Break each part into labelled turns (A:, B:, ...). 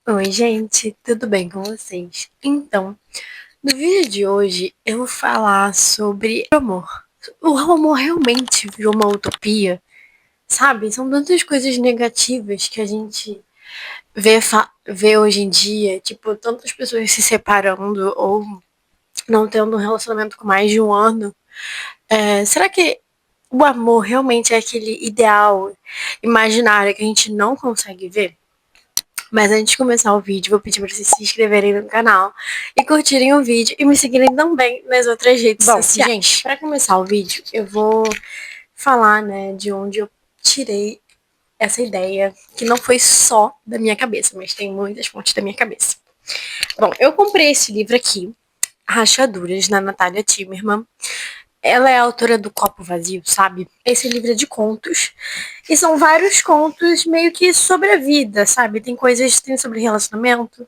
A: Oi, gente, tudo bem com vocês? Então, no vídeo de hoje eu vou falar sobre o amor. O amor realmente virou uma utopia, sabe? São tantas coisas negativas que a gente vê hoje em dia, tipo, tantas pessoas se separando ou não tendo um relacionamento com mais de um ano. Será que o amor realmente é aquele ideal imaginário que a gente não consegue ver? Mas antes de começar o vídeo, vou pedir para vocês se inscreverem no canal e curtirem o vídeo e me seguirem também nas outras redes sociais. Gente, para começar o vídeo, eu vou falar, né, de onde eu tirei essa ideia, que não foi só da minha cabeça, mas tem muitas fontes da minha cabeça. Bom, eu comprei esse livro aqui, Rachaduras, na Natália Timmerman. Ela é a autora do Copo Vazio, sabe? Esse livro é de contos. E são vários contos meio que sobre a vida, sabe? Tem sobre relacionamento,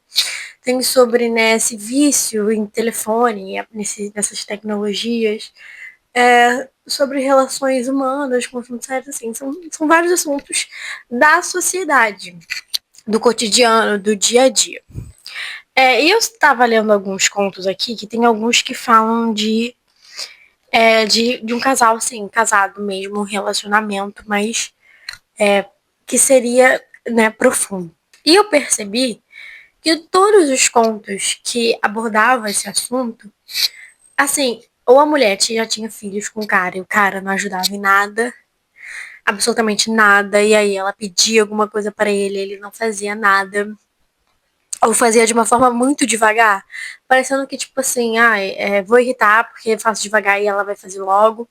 A: tem sobre, né, esse vício em telefone, nessas tecnologias, sobre relações humanas, conflitos sérios, assim. São vários assuntos da sociedade, do cotidiano, do dia a dia. E eu estava lendo alguns contos aqui, que tem alguns que falam de um casal, assim, casado mesmo, um relacionamento, mas que seria, né, profundo. E eu percebi que todos os contos que abordavam esse assunto, assim, ou a mulher já tinha filhos com o cara e o cara não ajudava em nada, absolutamente nada, e aí ela pedia alguma coisa para ele não fazia nada, ou fazia de uma forma muito devagar, parecendo que, tipo assim, vou irritar porque faço devagar e ela vai fazer logo.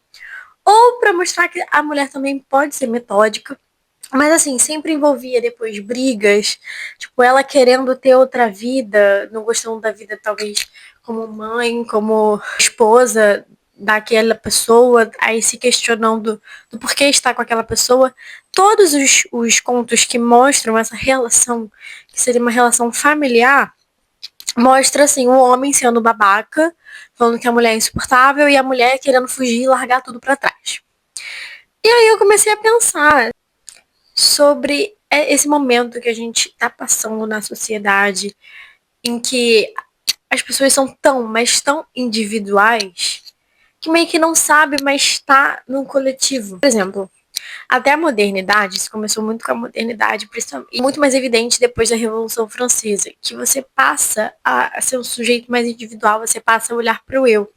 A: Ou para mostrar que a mulher também pode ser metódica. Mas assim, sempre envolvia depois brigas, tipo, ela querendo ter outra vida, não gostando da vida talvez como mãe, como esposa daquela pessoa, aí se questionando do porquê estar com aquela pessoa. Todos os contos que mostram essa relação, que seria uma relação familiar, mostra assim, o homem sendo babaca, falando que a mulher é insuportável e a mulher querendo fugir e largar tudo para trás. E aí eu comecei a pensar sobre esse momento que a gente está passando na sociedade, em que as pessoas são tão, mas tão individuais, que meio que não sabe, mas está no coletivo. Por exemplo, até a modernidade, isso começou muito com a modernidade, e muito mais evidente depois da Revolução Francesa, que você passa a ser um sujeito mais individual, você passa a olhar para o eu.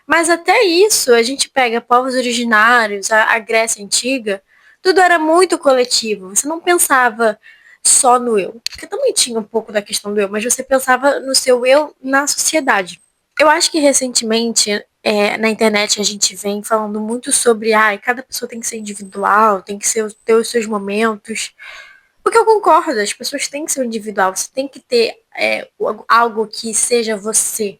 A: Mas até isso, a gente pega povos originários, a Grécia Antiga, tudo era muito coletivo. Você não pensava só no eu. Porque também tinha um pouco da questão do eu, mas você pensava no seu eu na sociedade. Eu acho que recentemente na internet a gente vem falando muito sobre cada pessoa tem que ser individual, tem que ter os seus momentos. Porque eu concordo, as pessoas têm que ser individual, você tem que ter algo que seja você,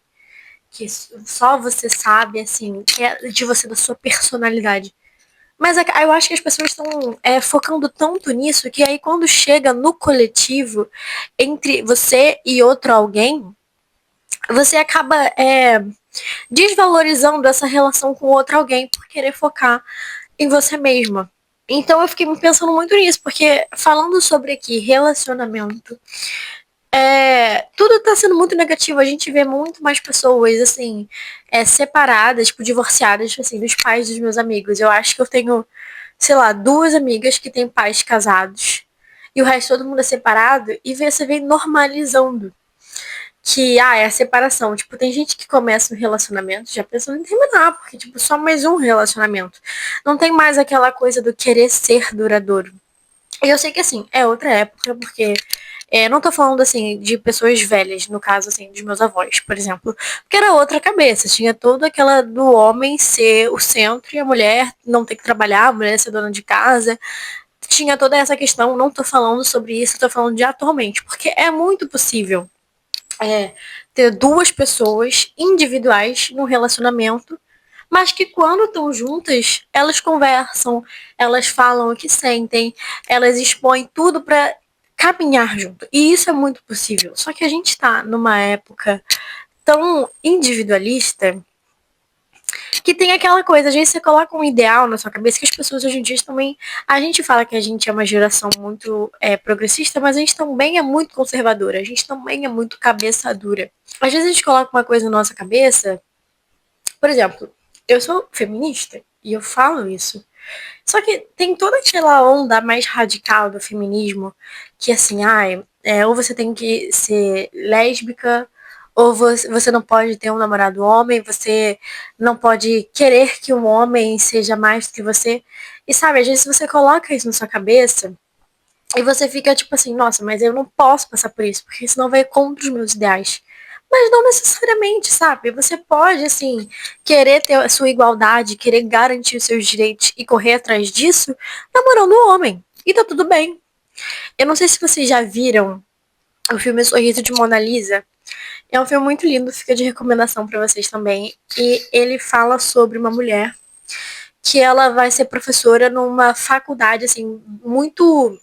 A: que só você sabe, assim, que é de você, da sua personalidade. Mas eu acho que as pessoas estão focando tanto nisso que aí quando chega no coletivo, entre você e outro alguém, você acaba desvalorizando essa relação com outro alguém por querer focar em você mesma. Então eu fiquei pensando muito nisso, porque falando sobre aqui relacionamento, tudo tá sendo muito negativo. A gente vê muito mais pessoas, assim, separadas, tipo, divorciadas, assim, dos pais dos meus amigos. Eu acho que eu tenho, sei lá, duas amigas que têm pais casados. E o resto todo mundo é separado. E você vem normalizando que, é a separação. Tipo, tem gente que começa um relacionamento já pensando em terminar, porque, tipo, só mais um relacionamento. Não tem mais aquela coisa do querer ser duradouro. E eu sei que, assim, é outra época, porque não tô falando, assim, de pessoas velhas, no caso, assim, dos meus avós, por exemplo. Porque era outra cabeça. Tinha toda aquela do homem ser o centro e a mulher não ter que trabalhar, a mulher ser dona de casa. Tinha toda essa questão. Não tô falando sobre isso, tô falando de atualmente. Porque é muito possível ter duas pessoas individuais num relacionamento, mas que quando estão juntas, elas conversam, elas falam o que sentem, elas expõem tudo para caminhar junto. E isso é muito possível. Só que a gente está numa época tão individualista Que tem aquela coisa, às vezes você coloca um ideal na sua cabeça, que as pessoas hoje em dia também. A gente fala que a gente é uma geração muito progressista, mas a gente também é muito conservadora, a gente também é muito cabeça dura. Às vezes a gente coloca uma coisa na nossa cabeça, por exemplo, eu sou feminista e eu falo isso. Só que tem toda aquela onda mais radical do feminismo, que assim, ai, ou você tem que ser lésbica, ou você não pode ter um namorado homem, você não pode querer que um homem seja mais do que você. E sabe, às vezes você coloca isso na sua cabeça e você fica tipo assim, nossa, mas eu não posso passar por isso, porque senão vai contra os meus ideais. Mas não necessariamente, sabe? Você pode, assim, querer ter a sua igualdade, querer garantir os seus direitos e correr atrás disso, namorando um homem. E tá tudo bem. Eu não sei se vocês já viram o filme Sorriso de Mona Lisa. É um filme muito lindo, fica de recomendação pra vocês também. E ele fala sobre uma mulher que ela vai ser professora numa faculdade, assim, muito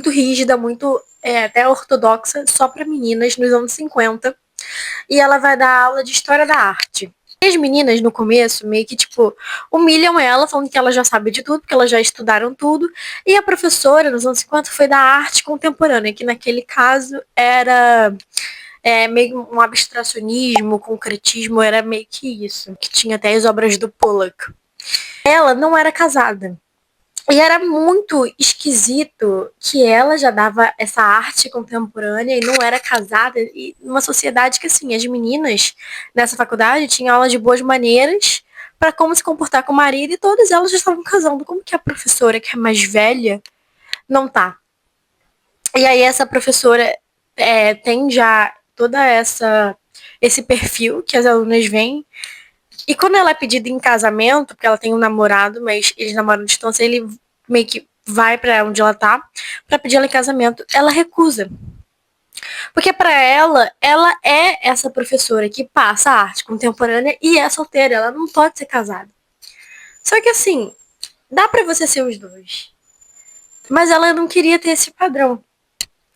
A: rígida, muito até ortodoxa, só para meninas nos anos 50. E ela vai dar aula de história da arte. E as meninas, no começo, meio que, tipo, humilham ela, falando que ela já sabe de tudo, porque elas já estudaram tudo. E a professora, nos anos 50, foi da arte contemporânea, que naquele caso era meio um abstracionismo, concretismo, era meio que isso. Que tinha até as obras do Pollock. Ela não era casada. E era muito esquisito que ela já dava essa arte contemporânea e não era casada, e numa sociedade que, assim, as meninas nessa faculdade tinham aula de boas maneiras para como se comportar com o marido e todas elas já estavam casando. Como que a professora, que é mais velha, não tá? E aí essa professora tem já toda esse perfil que as alunas veem. E quando ela é pedida em casamento, porque ela tem um namorado, mas eles namoram à distância, ele meio que vai pra onde ela tá pra pedir ela em casamento, ela recusa. Porque pra ela é essa professora que passa a arte contemporânea e é solteira, ela não pode ser casada. Só que assim, dá pra você ser os dois. Mas ela não queria ter esse padrão.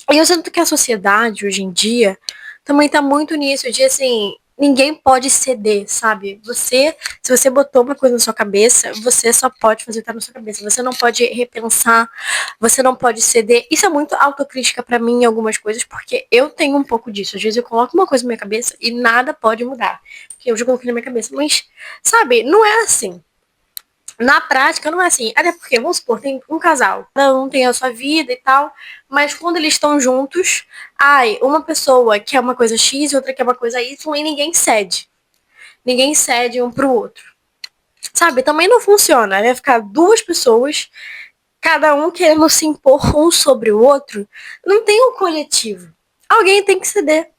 A: E eu sinto que a sociedade, hoje em dia, também tá muito nisso, de assim, ninguém pode ceder, sabe? Se você botou uma coisa na sua cabeça, você só pode fazer o que tá na sua cabeça. Você não pode repensar, você não pode ceder. Isso é muito autocrítica pra mim em algumas coisas, porque eu tenho um pouco disso. Às vezes eu coloco uma coisa na minha cabeça e nada pode mudar. Porque eu já coloquei na minha cabeça. Mas, sabe, não é assim. Na prática, não é assim. Até porque, vamos supor, tem um casal, cada um tem a sua vida e tal, mas quando eles estão juntos, uma pessoa quer uma coisa X e outra quer uma coisa Y e ninguém cede. Ninguém cede um pro outro. Sabe? Também não funciona. Vai ficar duas pessoas, cada um querendo se impor um sobre o outro. Não tem um coletivo. Alguém tem que ceder.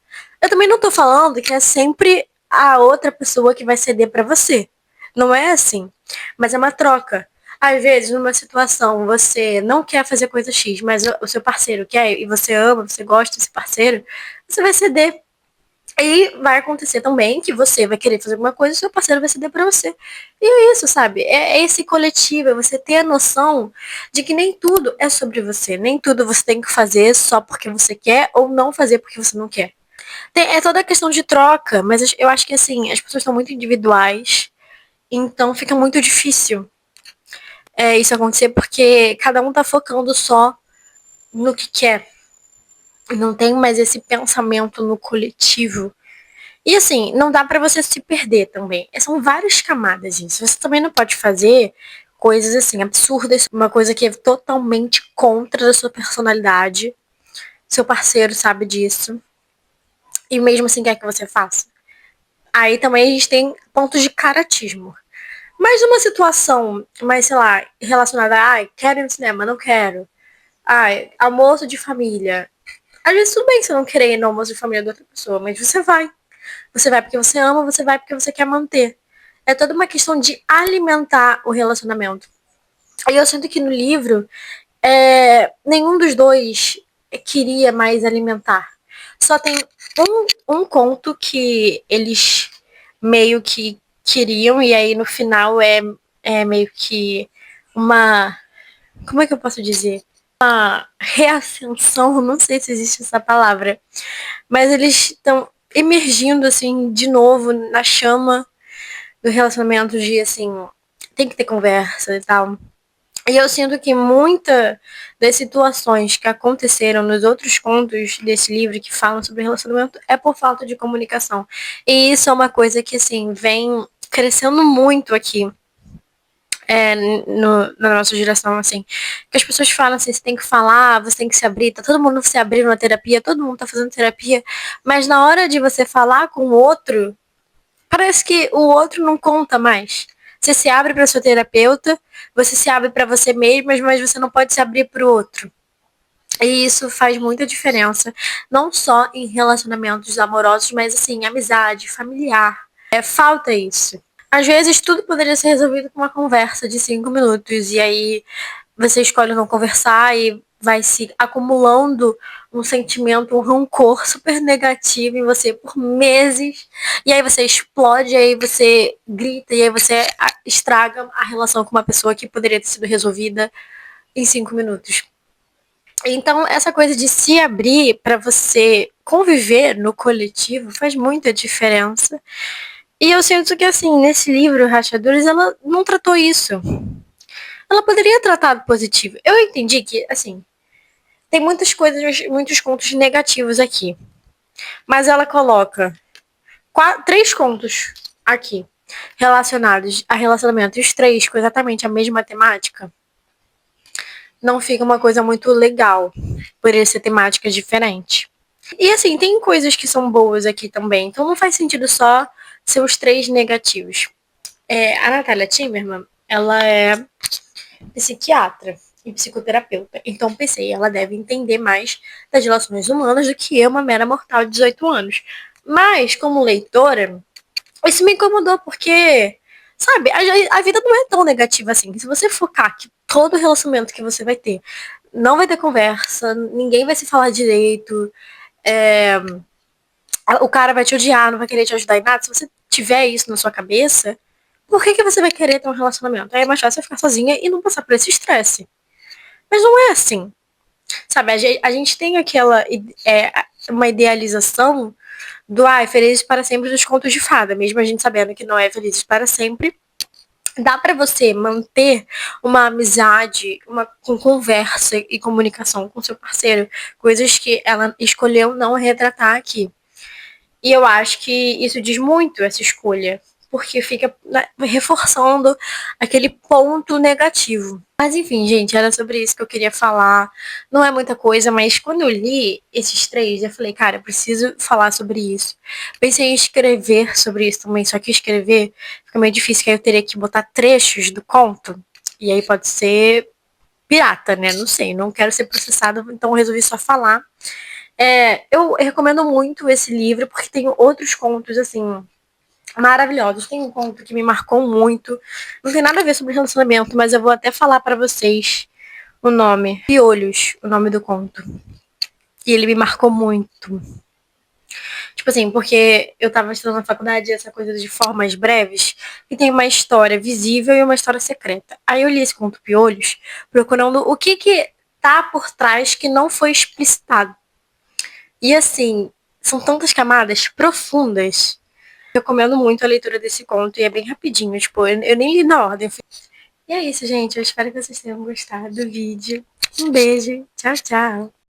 A: Eu também não tô falando que é sempre a outra pessoa que vai ceder para você. Não é assim. Mas é uma troca. Às vezes, numa situação, você não quer fazer coisa X, mas o seu parceiro quer, e você ama, você gosta desse parceiro, você vai ceder. E vai acontecer também que você vai querer fazer alguma coisa e seu parceiro vai ceder pra você. E é isso, sabe? É esse coletivo, é você ter a noção de que nem tudo é sobre você. Nem tudo você tem que fazer só porque você quer ou não fazer porque você não quer. É toda a questão de troca, mas eu acho que assim, as pessoas são muito individuais, então fica muito difícil isso acontecer porque cada um tá focando só no que quer. Não tem mais esse pensamento no coletivo. E assim, não dá pra você se perder também. São várias camadas isso. Você também não pode fazer coisas assim absurdas, uma coisa que é totalmente contra a sua personalidade. Seu parceiro sabe disso. E mesmo assim quer que você faça. Aí também a gente tem pontos de caratismo. Mas numa situação mais, sei lá, relacionada a, quero ir no cinema, não quero. Almoço de família. Às vezes tudo bem você não querer ir no almoço de família da outra pessoa, mas você vai. Você vai porque você ama, você vai porque você quer manter. É toda uma questão de alimentar o relacionamento. E eu sinto que no livro, nenhum dos dois queria mais alimentar. Só tem um conto que eles meio que queriam, e aí no final é meio que uma. Como é que eu posso dizer? Uma reascensão, não sei se existe essa palavra. Mas eles estão emergindo assim de novo na chama do relacionamento de, assim, tem que ter conversa e tal. E eu sinto que muita das situações que aconteceram nos outros contos desse livro que falam sobre relacionamento é por falta de comunicação. E isso é uma coisa que, assim, vem crescendo muito aqui na nossa geração, assim. Que as pessoas falam assim, você tem que falar, você tem que se abrir, tá todo mundo se abrindo na terapia, todo mundo tá fazendo terapia, mas na hora de você falar com o outro, parece que o outro não conta mais. Você se abre para seu terapeuta, você se abre para você mesmo, mas você não pode se abrir para o outro. E isso faz muita diferença, não só em relacionamentos amorosos, mas assim, amizade, familiar. Falta isso. Às vezes tudo poderia ser resolvido com uma conversa de 5 minutos, e aí você escolhe não conversar e vai se acumulando um sentimento, um rancor super negativo em você por meses. E aí você explode, e aí você grita, e aí você estraga a relação com uma pessoa que poderia ter sido resolvida em 5 minutos. Então, essa coisa de se abrir para você conviver no coletivo faz muita diferença. E eu sinto que, assim, nesse livro, Rachadores, ela não tratou isso. Ela poderia tratar do positivo. Eu entendi que, assim, tem muitas coisas, muitos contos negativos aqui. Mas ela coloca 3 contos aqui relacionados a relacionamento, e os 3 com exatamente a mesma temática. Não fica uma coisa muito legal, por ser temática diferente. E assim, tem coisas que são boas aqui também, então não faz sentido só ser os 3 negativos. A Natália Timmerman, ela é psiquiatra e psicoterapeuta. Então pensei, ela deve entender mais das relações humanas do que eu, uma mera mortal de 18 anos. Mas, como leitora, isso me incomodou porque, sabe, a vida não é tão negativa assim. Se você focar que todo relacionamento que você vai ter não vai ter conversa, ninguém vai se falar direito, o cara vai te odiar, não vai querer te ajudar em nada. Se você tiver isso na sua cabeça, por que você vai querer ter um relacionamento? Aí é mais fácil você ficar sozinha e não passar por esse estresse. Mas não é assim. Sabe, a gente tem uma idealização do Felizes para Sempre dos contos de fada, mesmo a gente sabendo que não é Felizes para Sempre. Dá para você manter uma amizade, com conversa e comunicação com seu parceiro, coisas que ela escolheu não retratar aqui. E eu acho que isso diz muito, essa escolha, porque fica, né, reforçando aquele ponto negativo. Mas enfim, gente, era sobre isso que eu queria falar. Não é muita coisa, mas quando eu li esses 3, eu falei, cara, eu preciso falar sobre isso. Pensei em escrever sobre isso também, só que escrever fica meio difícil, que aí eu teria que botar trechos do conto. E aí pode ser pirata, né? Não sei, não quero ser processada, então eu resolvi só falar. Eu recomendo muito esse livro, porque tem outros contos, assim, maravilhosos. Tem um conto que me marcou muito. Não tem nada a ver sobre relacionamento, mas eu vou até falar pra vocês o nome. Piolhos, o nome do conto. E ele me marcou muito. Tipo assim, porque eu tava estudando na faculdade essa coisa de formas breves, e tem uma história visível e uma história secreta. Aí eu li esse conto Piolhos, procurando o que tá por trás que não foi explicitado. E assim, são tantas camadas profundas. Eu recomendo muito a leitura desse conto e é bem rapidinho, tipo, eu nem li na ordem. E é isso, gente. Eu espero que vocês tenham gostado do vídeo. Um beijo. Tchau, tchau.